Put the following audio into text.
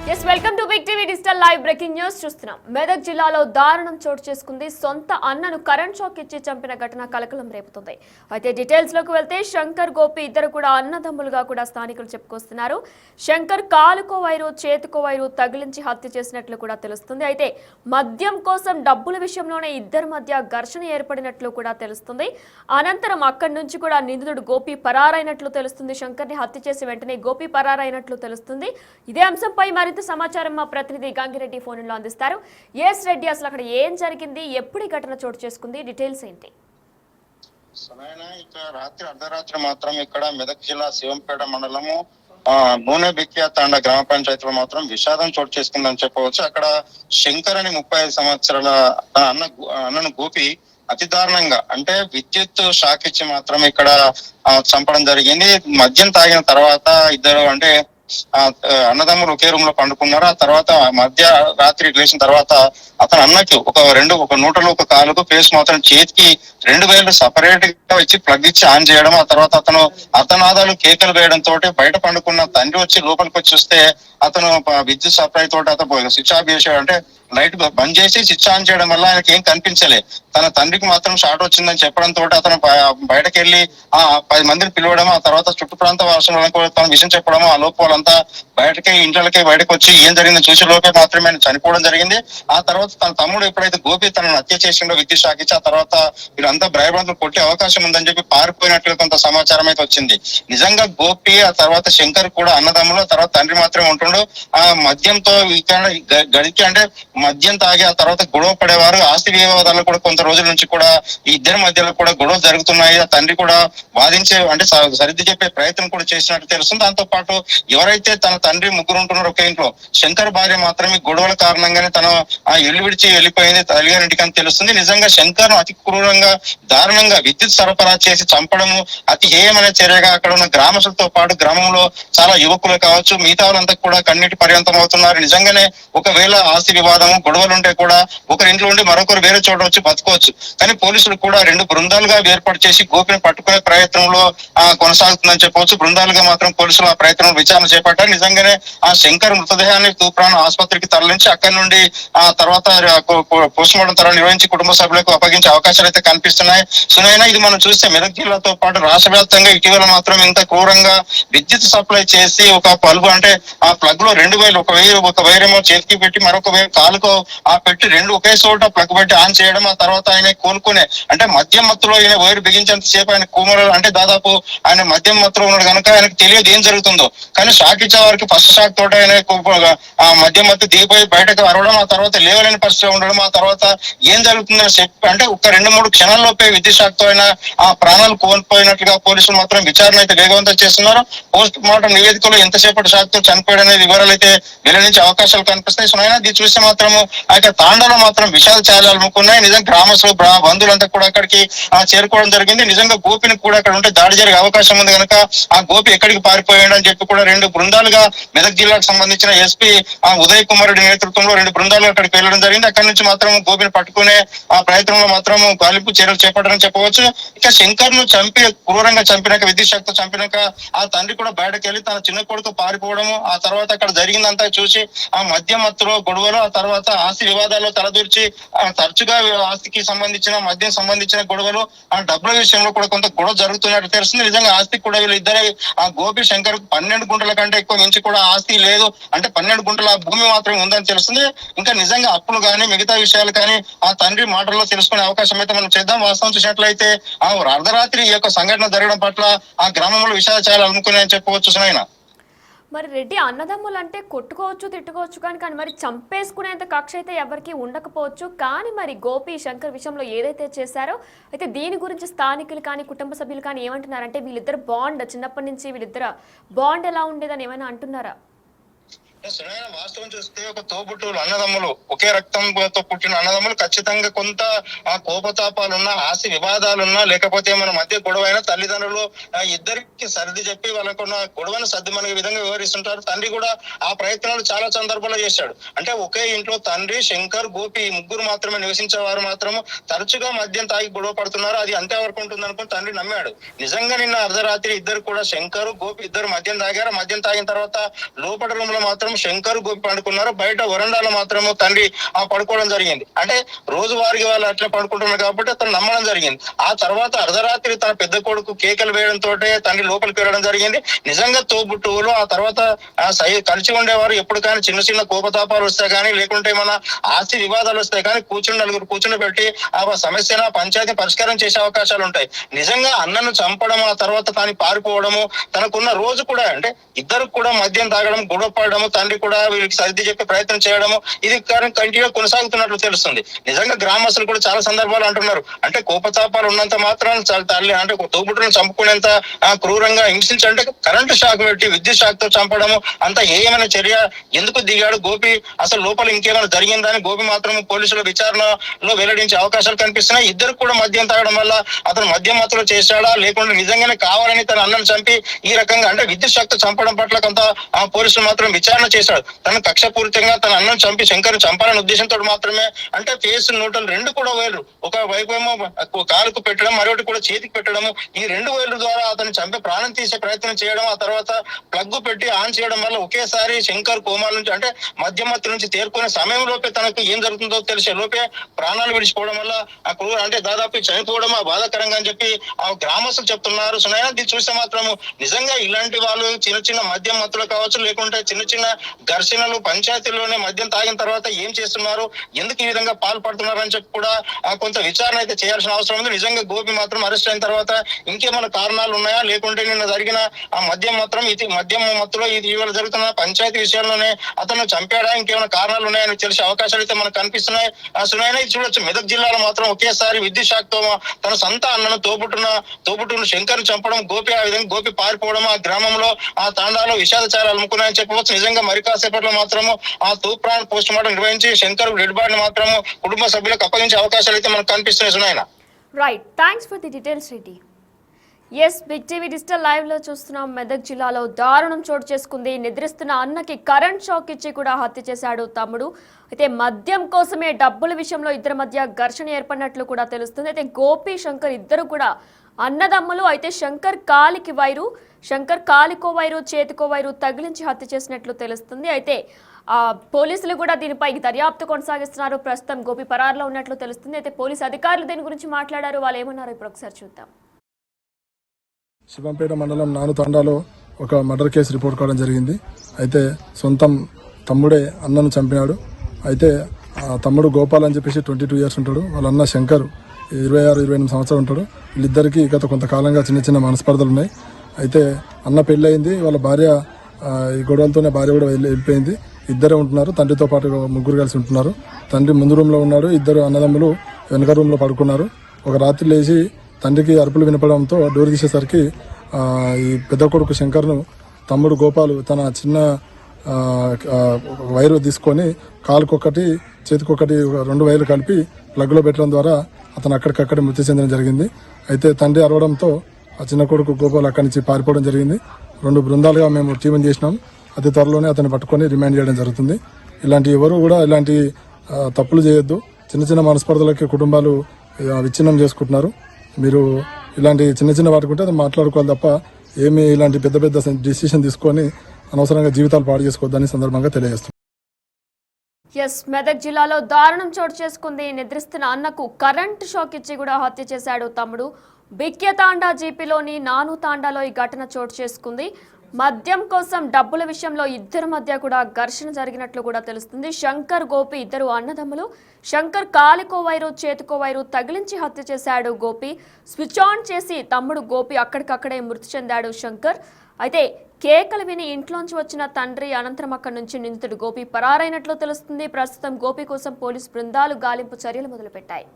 Welcome to big TV digital live breaking news చూస్తున్నాం. మెదక్ జిల్లాలో దారుణం చోటు చేసుకుంది. సొంత అన్నను కరెంట్ షాక్ ఇచ్చి చంపిన ఘటన కలకలం రేపుతుంది. అయితే డీటెయిల్స్ లోకి వెళ్తే శంకర్, గోపి ఇద్దరు కూడా అన్నదమ్ములుగా కూడా స్థానికులు చెప్పుకొస్తున్నారు. శంకర్ కాలుకో వైరు, చేతుకో వైరు తగిలించి హత్య చేసినట్లు కూడా తెలుస్తుంది. అయితే మద్యం కోసం డబ్బుల విషయంలోనే ఇద్దరి మధ్య ఘర్షణ ఏర్పడినట్లు కూడా తెలుస్తుంది. అనంతరం అక్కడి నుంచి కూడా నిందితుడు గోపి పరారైనట్లు తెలుస్తుంది. శంకర్ ని హత్య చేసి వెంటనే గోపి పరారైనట్లు తెలుస్తుంది. ఇదే అంశంపై మరింత సమాచారం మా ప్రతినిధి గంగిరెడ్డి ఫోన్ లో అందిస్తారు. ఎస్ రెడ్డి, అసలు అక్కడ ఏం జరిగింది, ఎప్పుడు ఈ ఘటన చోటు చేసుకుంది, డీటెయిల్స్ ఏంటి? రాత్రి అర్ధరాత్రి మాత్రం ఇక్కడ మెదక్ జిల్లా శివంపేట మండలము నూనె బిక్కియా తాండా గ్రామ పంచాయతీలో మాత్రం విషాదం చోటు చేసుకుందని చెప్పవచ్చు. అక్కడ శంకర్ అని 35 సంవత్సరాల అన్నను గోపి అతి దారుణంగా అంటే విద్యుత్ షాక్ ఇచ్చి మాత్రం ఇక్కడ చంపడం జరిగింది. మద్యం తాగిన తర్వాత ఇద్దరు అంటే అన్నదమ్ములు ఒకే రూమ్ లో పండుకున్నారు. ఆ తర్వాత మధ్య రాత్రి లేచిన తర్వాత అతని అన్నకి ఒక నూటలో ఒక కాలుకు ఫేస్ మాత్రం చేతికి 2 వేలు సపరేట్ గా ఇచ్చి ప్లగ్ ఇచ్చి ఆన్ చేయడం. ఆ తర్వాత అతనాదాలు కేకలు వేయడంతో బయట పండుకున్న తండ్రి వచ్చి లోపలికి వచ్చి చూస్తే అతను విద్యుత్ సప్లై తోటి అతను స్విచ్ ఆఫ్ చేసాడు. అంటే లైట్ బంద్ చేసి స్విచ్ ఆన్ చేయడం వల్ల ఆయనకి ఏం కనిపించలే. తన తండ్రికి మాత్రం షార్ట్ వచ్చిందని చెప్పడంతో అతను బయటకు వెళ్లి 10 మందిని పిలవడం, ఆ తర్వాత చుట్టు ప్రాంత వాసులకు తన విషయం చెప్పడం. ఆ లోపు వాళ్ళంతా ఇంట్లోకి బయటకు వచ్చి ఏం జరిగిందని చూసే లోపే మాత్రమే ఆయన చనిపోవడం జరిగింది. ఆ తర్వాత తన తమ్ముడు ఎప్పుడైతే గోపి తనను హత్య చేసిండో విద్యుత్ షాక్ ఇచ్చి, ఆ తర్వాత వీళ్ళంతా భయపడుతూ కొట్టే అవకాశం ఉందని చెప్పి పారిపోయినట్లు కొంత సమాచారం అయితే వచ్చింది. నిజంగా గోపి ఆ తర్వాత శంకర్ కూడా అన్నదమ్ములు, ఆ తర్వాత తండ్రి మాత్రమే ఉంటుండో. ఆ మద్యంతో గడికి అంటే మద్యం తాగి ఆ తర్వాత గొడవ పడేవారు. ఆస్తి వివాదాలు కూడా కొంత రోజుల నుంచి కూడా ఈ ఇద్దరి మధ్యలో కూడా గొడవలు జరుగుతున్నాయి. ఆ తండ్రి కూడా వాదించే అంటే సరిది చెప్పే ప్రయత్నం కూడా చేసినట్టు తెలుస్తుంది. దాంతో పాటు ఎవరైతే తన తండ్రి ముగ్గురు ఉంటున్నారో ఒక ఇంట్లో, శంకర్ భార్య మాత్రమే గొడవల కారణంగానే తను ఆ ఇల్లు విడిచి వెళ్ళిపోయింది తల్లిగారింటికి అని తెలుస్తుంది. నిజంగా శంకర్ అతి క్రూరంగా దారుణంగా విద్యుత్ సరఫరా చేసి చంపడము అతి హేయమైన చర్యగా అక్కడ ఉన్న గ్రామస్తులతో పాటు గ్రామంలో చాలా యువకులు కావచ్చు, మిగతా వాళ్ళంతా కూడా కన్నీటి పర్యంతం అవుతున్నారు. నిజంగానే ఒకవేళ ఆస్తి వివాదము గొడవలు ఉంటే కూడా ఒకరింట్లో ఉండి మరొకరు వేరే చోట వచ్చి బతుకోవచ్చు. కానీ పోలీసులు కూడా 2 బృందాలుగా ఏర్పాటు చేసి గోపిని పట్టుకునే ప్రయత్నంలో కొనసాగుతుందని చెప్పవచ్చు. బృందాలుగా మాత్రం పోలీసులు ఆ ప్రయత్నం విచారణ చేపట్టారు. నిజంగానే ఆ శంకర్ మృతదేహాన్ని తూప్రాన్ ఆసుపత్రికి తరలించి అక్కడి నుండి ఆ తర్వాత పోస్ట్ మార్టం తర్వాత నిర్వహించి కుటుంబ సభ్యులకు అప్పగించే అవకాశాలు అయితే కనిపిస్తున్నాయి. సునైనా ఇది మనం చూస్తే మెదక్ జిల్లాతో పాటు రాష్ట్ర వ్యాప్తంగా ఇటీవల మాత్రం ఇంత క్రూరంగా విద్యుత్ సప్లై చేసి ఒక బల్బు అంటే ఆ ప్లగ్ లో 2 వేలు ఒక వైరేమో చేతికి పెట్టి మరొక వేరు కాలుకో పెట్టి 2 ఒకే చోట ప్లగ్ పెట్టి ఆన్ చేయడం. ఆ తర్వాత ఆయన కోలుకునే అంటే మద్యం మత్తులో ఆయన వైరు బిగించేంత సేపు ఆయన కూమరు అంటే దాదాపు ఆయన మద్యం మత్తులో ఉన్నాడు కనుక ఆయనకు తెలియదు ఏం జరుగుతుందో. కానీ షాక్ ఇచ్చే వారికి ఫస్ట్ షాక్ తోట ఆయన ఆ మద్యం మత్తు దిగిపోయి బయటకు అరవడం, ఆ తర్వాత లేవలేని పరిస్థితి ఉండడం, ఆ తర్వాత ఏం జరుగుతుందో చెప్పి అంటే ఒక 2-3 క్షణాల్లోపే విద్యుత్ షాక్ తో ఆయన ఆ ప్రాణాలు కోల్పోయినట్లుగా పోలీసులు మాత్రం విచారణ అయితే వేగవంతం చేస్తున్నారు. పోస్ట్ మార్టం నివేదికలో ఎంతసేపటి షాక్ తో చనిపోయాడనే వివరాలు అయితే వెల్లడించే అవకాశాలు కనిపిస్తాయి. సో అయినా ఇది చూస్తే మాత్రము ఆ తాండాలో మాత్రం విషాద ఛాయలు అలుముకున్నాయి. నిజంగా గ్రామస్తులు బంధువులంతా కూడా అక్కడికి చేరుకోవడం జరిగింది. నిజంగా గోపిని కూడా అక్కడ ఉంటే దాడి జరిగే అవకాశం ఉంది కనుక ఆ గోపి ఎక్కడికి పారిపోయాడు అని చెప్పి కూడా 2 బృందాలుగా మెదక్ జిల్లాకు సంబంధించిన ఎస్పీ ఉదయ్ కుమార్ రెడ్డి నేతృత్వంలో 2 బృందాలు అక్కడికి వెళ్ళడం జరిగింది. అక్కడి నుంచి మాత్రం గోపిని పట్టుకునే ఆ ప్రయత్నంలో మాత్రం గాలింపు చర్యలు చేపట్టడం చెప్పవచ్చు. ఇక శంకర్ ను క్రూరంగా చంపినాక విద్యుత్ శక్తితో చంపినాక ఆ తండ్రి కూడా బయటకు వెళ్ళి తన చిన్న కొడుకు పారిపోవడము, ఆ తర్వాత అక్కడ జరిగిందంతా చూసి ఆ మద్యం మత్తులో గొడవలు, ఆ తర్వాత ఆస్తి వివాదాల్లో తలదూర్చి తరచుగా ఆస్తికి సంబంధించిన మద్యం సంబంధించిన గొడవలు, ఆ డబ్బుల విషయంలో కూడా కొంత గొడవ జరుగుతున్నట్టు తెలుస్తుంది. నిజంగా ఆస్తి కూడా వీళ్ళిద్దరే ఆ గోపి శంకర్ 12 గుంటల కంటే ఎక్కువ మించి కూడా ఆస్తి లేదు, అంటే 12 గుంటల భూమి మాత్రమే ఉందని తెలుస్తుంది. ఇంకా నిజంగా అప్పులు కానీ మిగతా విషయాలు కానీ ఆ తండ్రి మాటల్లో తెలుసుకునే అవకాశం అయితే మనం చేద్దాం. వాస్తవం చూసినట్లయితే ఆ అర్ధరాత్రి ఈ యొక్క సంఘటన జరగడం పట్ల ఆ గ్రామంలో విషాద ఛాయలు అనుకున్నాయని చెప్పవచ్చు. సునైనా, మరి రెడ్డి అన్నదమ్ములు అంటే కొట్టుకోవచ్చు, తిట్టుకోవచ్చు, కానీ మరి చంపేసుకునేంత కక్ష అయితే ఎవరికి ఉండకపోవచ్చు. కానీ మరి గోపి శంకర్ విషయంలో ఏదైతే చేశారో అయితే దీని గురించి స్థానికులు కానీ కుటుంబ సభ్యులు కానీ ఏమంటున్నారంటే వీళ్ళిద్దరు బాండ్ చిన్నప్పటి నుంచి వీళ్ళిద్దరు బాండ్ ఎలా ఉండేదని ఏమైనా అంటున్నారా? వాస్తవం చూస్తే ఒక తోబుట్టువులు అన్నదమ్ములు ఒకే రక్తంతో పుట్టిన అన్నదమ్ములు ఖచ్చితంగా కొంత ఆ కోపతాపాలున్నా, ఆస్తి వివాదాలున్నా, లేకపోతే మన మధ్య గొడవైన తల్లిదండ్రులు ఇద్దరికి సర్ది చెప్పి వాళ్ళకున్న గొడవను సర్దుమనే విధంగా వివరిస్తుంటారు. తండ్రి కూడా ఆ ప్రయత్నాలు చాలా సందర్భాల్లో చేశాడు. అంటే ఒకే ఇంట్లో తండ్రి, శంకర్, గోపి ముగ్గురు మాత్రమే నివసించే వారు మాత్రము తరచుగా మద్యం తాగి గొడవ పడుతున్నారు. అది అంతవరకు ఉంటుంది అనుకుని తండ్రి నమ్మాడు. నిజంగా నిన్న అర్ధరాత్రి ఇద్దరు కూడా శంకర్, గోపి ఇద్దరు మద్యం తాగారు. మద్యం తాగిన తర్వాత లోపల రూమ్ లో మాత్రం శంకర్ గోపి పండుకున్నారు. బయట వరండాలో మాత్రము తండ్రి పడుకోవడం జరిగింది. అంటే రోజువారికి వాళ్ళు అట్లా పడుకుంటున్నారు కాబట్టి అతను నమ్మడం జరిగింది. ఆ తర్వాత అర్ధరాత్రి తన పెద్ద కొడుకు కేకలు వేయడంతో తండ్రి లోపలికి వెళ్ళడం జరిగింది. నిజంగా తోబుట్టువులు ఆ తర్వాత కలిసి ఉండేవారు. ఎప్పుడు కానీ చిన్న చిన్న కోపతాపాలు వస్తాయి కానీ, లేకుంటే మన ఆస్తి వివాదాలు వస్తాయి కానీ నలుగురు కూర్చుని పెట్టి ఆ సమస్యను పంచాయతీ పరిష్కారం చేసే అవకాశాలు ఉంటాయి. నిజంగా అన్నను చంపడం, ఆ తర్వాత తాను పారిపోవడము, తనకున్న రోజు కూడా అంటే ఇద్దరు కూడా మద్యం తాగడం, గొడవ పడడము, తండ్రి కూడా వీరికి సర్ది చెప్పే ప్రయత్నం చేయడము, ఇది కంటిన్యూ కొనసాగుతున్నట్లు తెలుస్తుంది. నిజంగా గ్రామస్తులు కూడా చాలా సందర్భాలు అంటున్నారు, అంటే కోపతాపాలు ఉన్నంత మాత్రం తల్లి అంటే తోబుట్టును చంపుకునేంత క్రూరంగా హింసించంటే కరెంటు షాక్ పెట్టి విద్యుత్ షాక్ తో చంపడము అంత ఏమైనా చర్య ఎందుకు దిగాడు గోపి, అసలు లోపల ఇంకేమైనా జరిగిందని గోపి మాత్రం పోలీసుల విచారణలో వెల్లడించే అవకాశాలు కనిపిస్తున్నాయి. ఇద్దరు కూడా మద్యం తాగడం వల్ల అతను మద్యం మత్తులో చేశాడా, లేకుంటే నిజంగానే కావాలని తన అన్నను చంపి ఈ రకంగా అంటే విద్యుత్ షాక్ తో చంపడం పట్ల కొంత పోలీసులు మాత్రం విచారణ చేశాడు. తన కక్షపూరితంగా తన అన్నను చంపి శంకర్ చంపాలనే ఉద్దేశంతో మాత్రమే అంటే ఫేస్ నోటలు రెండు కూడా వేలు, ఒక వైపు ఏమో కాలుకు పెట్టడం, మరొకటి కూడా చేతికి పెట్టడము, ఈ రెండు వేలు ద్వారా అతను చంపి ప్రాణం తీసే ప్రయత్నం చేయడం, ఆ తర్వాత ప్లగ్ పెట్టి ఆన్ చేయడం వల్ల ఒకేసారి శంకర్ కోమాల నుంచి అంటే మధ్యమత్తు నుంచి తేరుకునే సమయంలోపే తనకు ఏం జరుగుతుందో తెలిసే లోపే ప్రాణాలు విడిచిపోవడం వల్ల అంటే దాదాపు చనిపోవడం బాధాకరంగా అని చెప్పి గ్రామస్తులు చెప్తున్నారు. సునైనా దీన్ని చూస్తే మాత్రము నిజంగా ఇలాంటి వాళ్ళు చిన్న చిన్న మద్యం మత్తులు కావచ్చు, లేకుంటే చిన్న చిన్న ఘర్షణలు పంచాయతీలోనే మద్యం తాగిన తర్వాత ఏం చేస్తున్నారు, ఎందుకు ఈ విధంగా పాల్పడుతున్నారు అని చెప్పి కూడా కొంత విచారణ అయితే చేయాల్సిన అవసరం ఉంది. నిజంగా గోపి మాత్రం అరెస్ట్ అయిన తర్వాత ఇంకేమైనా కారణాలు ఉన్నాయా, లేకుంటే నిన్న జరిగిన మద్యం మత్తులో ఇది ఇవాళ జరుగుతున్న పంచాయతీ విషయంలోనే అతను చంపాడా, ఇంకేమైనా కారణాలు ఉన్నాయని తెలిసే అవకాశాలు అయితే మనకు కనిపిస్తున్నాయి. సునైనా చూడొచ్చు, మెదక్ జిల్లాలో మాత్రం ఒకేసారి విద్యుత్ షాక్ తో తన సొంత అన్నను తోబుట్టును శంకర్ చంపడం, గోపి ఆ విధంగా గోపి పారిపోవడం, ఆ గ్రామంలో ఆ తాండాలో విషాదచారాలు అమ్ముకున్నాయని చెప్పవచ్చు. నిజంగా మరి కాసేపట్లో మాత్రము తూప్రాన్ పోస్ట్ మార్టం నిర్వహించి శంకర్ డెడ్ బాడీని మాత్రము కుటుంబ సభ్యులకు అప్పగించే అవకాశాలు అయితే మనకు కనిపిస్తున్నాయి. Sunaina right, thanks for the details Reddy. Yes, big TV digital live లో చూస్తున్నాం. మెదక్ జిల్లాలో దారుణం చోటు చేసుకుంది. నిద్రిస్తున్న అన్నకి కరెంట్ షాక్ ఇచ్చి కూడా హత్య చేశాడు తమ్ముడు. అయితే మద్యం కోసమే డబ్బుల విషయంలో ఇద్దరి మధ్య ఘర్షణ ఏర్పడినట్లు కూడా తెలుస్తుంది. అయితే గోపి శంకర్ ఇద్దరు కూడా అన్నదమ్ములు. అయితే శంకర్ కాలికో వైరు చేతికో వైరు తగిలించి హత్య చేసినట్లు తెలుస్తుంది. అయితే పోలీసులు కూడా దీనిపై దర్యాప్తు కొనసాగిస్తున్నారు. ప్రస్తుతం గోపి పరారులో ఉన్నట్లు తెలుస్తుంది. అయితే పోలీసు అధికారులు దీని గురించి మాట్లాడారు. వాళ్ళు ఏమన్నారు ఇప్పుడు ఒకసారి చూద్దాం. శివంపేట మండలం నానుతాండాలో ఒక మర్డర్ కేసు రిపోర్ట్ కావడం జరిగింది. అయితే సొంతం తమ్ముడే అన్నను చంపినాడు. అయితే ఆ తమ్ముడు గోపాల్ అని చెప్పేసి 22 years ఉంటాడు. వాళ్ళ అన్న శంకర్ 26-28 సంవత్సరాలు ఉంటాడు. వీళ్ళిద్దరికీ గత కొంతకాలంగా చిన్న చిన్న మనస్పర్ధలు ఉన్నాయి. అయితే అన్న పెళ్ళయింది, వాళ్ళ భార్య ఈ గొడవలతోనే భార్య కూడా వెళ్ళిపోయింది. ఇద్దరే ఉంటున్నారు, తండ్రితో పాటు ముగ్గురు కలిసి ఉంటున్నారు. తండ్రి ముందు రూమ్లో ఉన్నాడు, ఇద్దరు అన్నదమ్ములు వెనక రూమ్లో పడుకున్నారు. ఒక రాత్రి లేచి తండ్రికి అరుపులు వినపడంతో డోర్ తీసేసరికి ఈ పెద్ద కొడుకు శంకర్ను తమ్ముడు గోపాలు తన చిన్న వైరు తీసుకొని కాలుకొకటి చేతికొకటి 2 వైర్లు కలిపి ప్లగ్లో పెట్టడం ద్వారా అతను అక్కడికక్కడే మృతి చెందడం జరిగింది. అయితే తండ్రి అరవడంతో ఆ చిన్న కొడుకు గోపాల్ అక్కడి నుంచి పారిపోవడం జరిగింది. 2 బృందాలుగా మేము టీం చేసినాం. అతి త్వరలోనే అతన్ని పట్టుకొని రిమాండ్ చేయడం జరుగుతుంది. ఇలాంటి ఎవరు కూడా ఇలాంటి తప్పులు చేయొద్దు. చిన్న చిన్న మనస్పర్ధలకి కుటుంబాలు విచ్ఛిన్నం చేసుకుంటున్నారు. మీరు ఇలాంటి చిన్న చిన్న వాటికి ఉంటే అది మాట్లాడుకోవాలి తప్ప ఏమి ఇలాంటి పెద్ద పెద్ద డిసిషన్ తీసుకొని అనవసరంగా జీవితాలు పాడు చేసుకోవద్దని సందర్భంగా తెలియజేస్తుంది. ఎస్, మెదక్ జిల్లాలో దారుణం చోటు చేసుకుంది. నిద్రిస్తున్న అన్నకు కరెంట్ షాక్ ఇచ్చి కూడా హత్య చేశాడు తమ్ముడు. బిక్యతాండా జీపీలోని నాను తాండాలో ఈ ఘటన చోటు చేసుకుంది. మద్యం కోసం డబ్బుల విషయంలో ఇద్దరి మధ్య కూడా ఘర్షణ జరిగినట్లు కూడా తెలుస్తుంది. శంకర్ గోపి ఇద్దరు అన్నదమ్ములు. శంకర్ కాలికో వైరు చేతికో వైరు తగిలించి హత్య చేశాడు గోపి. స్విచ్ ఆన్ చేసి తమ్ముడు గోపి అక్కడికక్కడే మృతి చెందాడు శంకర్. అయితే కేకలు విని ఇంట్లోంచి వచ్చిన తండ్రి అనంతరం అక్కడి నుంచి నిందితుడు గోపి పరారైనట్లు తెలుస్తుంది. ప్రస్తుతం గోపి కోసం పోలీసు బృందాలు గాలింపు చర్యలు మొదలుపెట్టాయి.